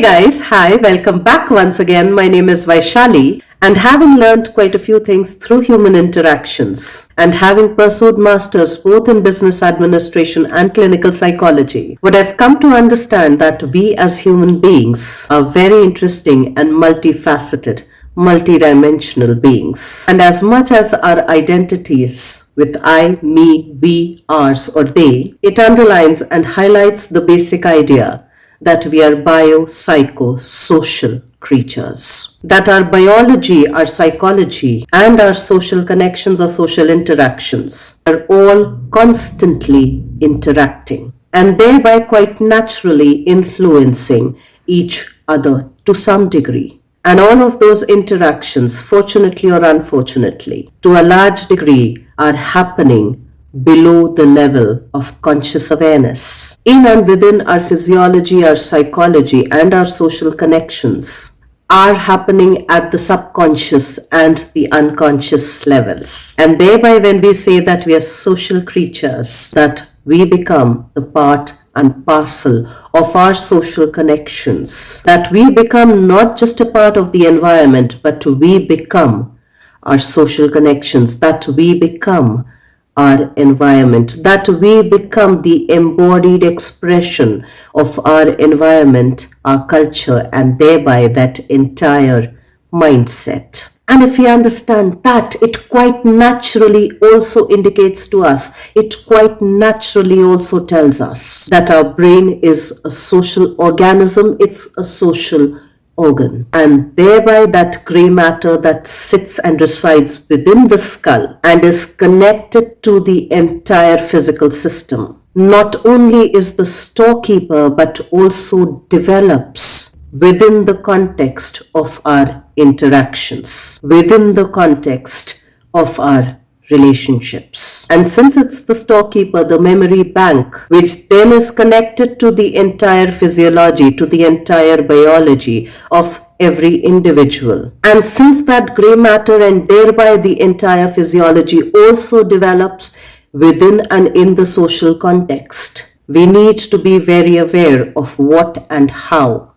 guys, hi, welcome back once again. My name is Vaishali, and having learned quite a few things through human interactions and having pursued masters both in business administration and clinical psychology, what I've come to understand that we as human beings are very interesting and multifaceted, multidimensional beings. And as much as our identities with I, me, we, ours, or they, it underlines and highlights the basic idea that we are bio-psycho-social creatures. That our biology, our psychology, and our social connections or social interactions are all constantly interacting and thereby quite naturally influencing each other to some degree. And all of those interactions, fortunately or unfortunately, to a large degree, are happening below the level of conscious awareness. In and within our physiology, our psychology, and our social connections are happening at the subconscious and the unconscious levels. And thereby, when we say that we are social creatures, that we become the part and parcel of our social connections, that we become not just a part of the environment, but we become our social connections, that we become our environment, that we become the embodied expression of our environment, our culture, and thereby that entire mindset. And if we understand that, it quite naturally also indicates to us, it quite naturally also tells us that our brain is a social organism, it's a social organ, and thereby that gray matter that sits and resides within the skull and is connected to the entire physical system not only is the storekeeper but also develops within the context of our interactions, within the context of our relationships. And since it's the storekeeper, the memory bank, which then is connected to the entire physiology, to the entire biology of every individual. And since that gray matter and thereby the entire physiology also develops within and in the social context, we need to be very aware of what and how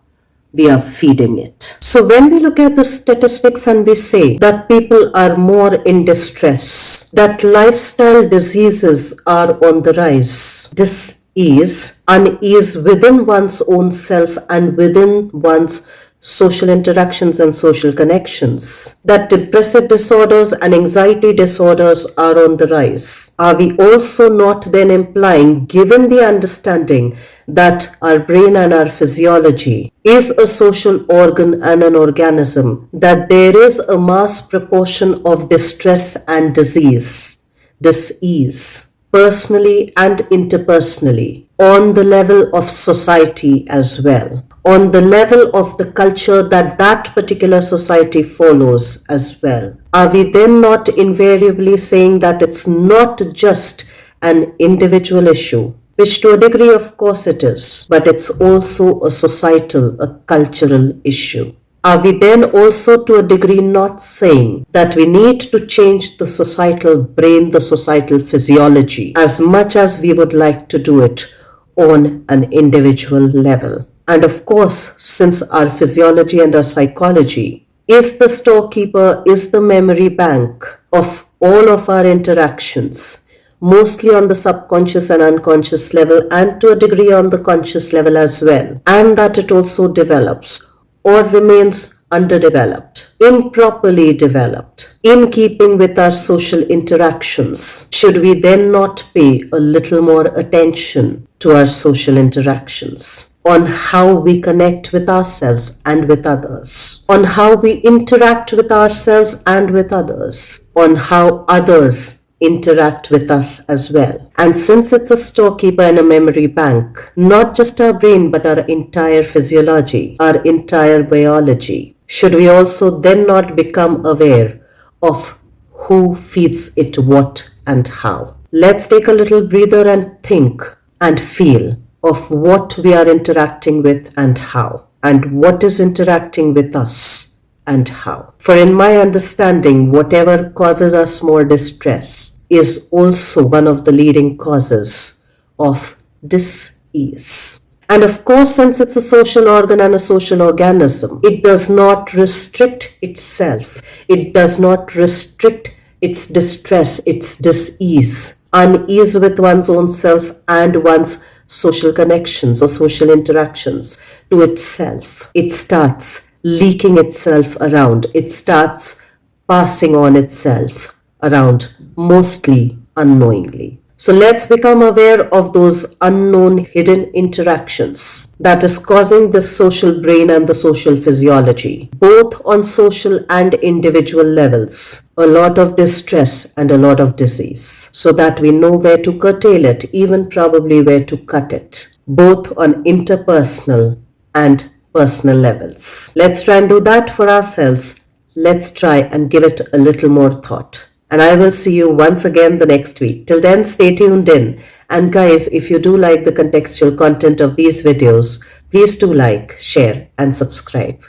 we are feeding it. So when we look at the statistics and we say that people are more in distress, that lifestyle diseases are on the rise, dis-ease, unease within one's own self and within one's social interactions and social connections, that depressive disorders and anxiety disorders are on the rise, are we also not then implying, given the understanding that our brain and our physiology is a social organ and an organism, that there is a mass proportion of distress and disease, dis-ease, personally and interpersonally, on the level of society as well, on the level of the culture that that particular society follows as well? Are we then not invariably saying that it's not just an individual issue, which to a degree of course it is, but it's also a societal, a cultural issue? Are we then also to a degree not saying that we need to change the societal brain, the societal physiology, as much as we would like to do it on an individual level? And of course, since our physiology and our psychology is the storekeeper, is the memory bank of all of our interactions, mostly on the subconscious and unconscious level, and to a degree on the conscious level as well, and that it also develops or remains underdeveloped, improperly developed, in keeping with our social interactions, should we then not pay a little more attention to our social interactions, on how we connect with ourselves and with others, on how we interact with ourselves and with others, on how others interact with us as well? And since it's a storekeeper and a memory bank, not just our brain but our entire physiology, our entire biology, should we also then not become aware of who feeds it what and how? Let's take a little breather and think and feel of what we are interacting with and how, and what is interacting with us and how. For in my understanding, whatever causes us more distress is also one of the leading causes of dis-ease. And of course, since it's a social organ and a social organism, it does not restrict itself. It does not restrict its distress, its dis-ease, unease with one's own self and one's social connections or social interactions to itself. It starts leaking itself around. It starts passing on itself around, mostly unknowingly. So let's become aware of those unknown hidden interactions that is causing the social brain and the social physiology, both on social and individual levels, a lot of distress and a lot of disease, so that we know where to curtail it, even probably where to cut it, both on interpersonal and personal levels. Let's try and do that for ourselves. Let's try and give it a little more thought. And I will see you once again the next week. Till then, stay tuned in. And guys, if you do like the contextual content of these videos, please do like, share, and subscribe.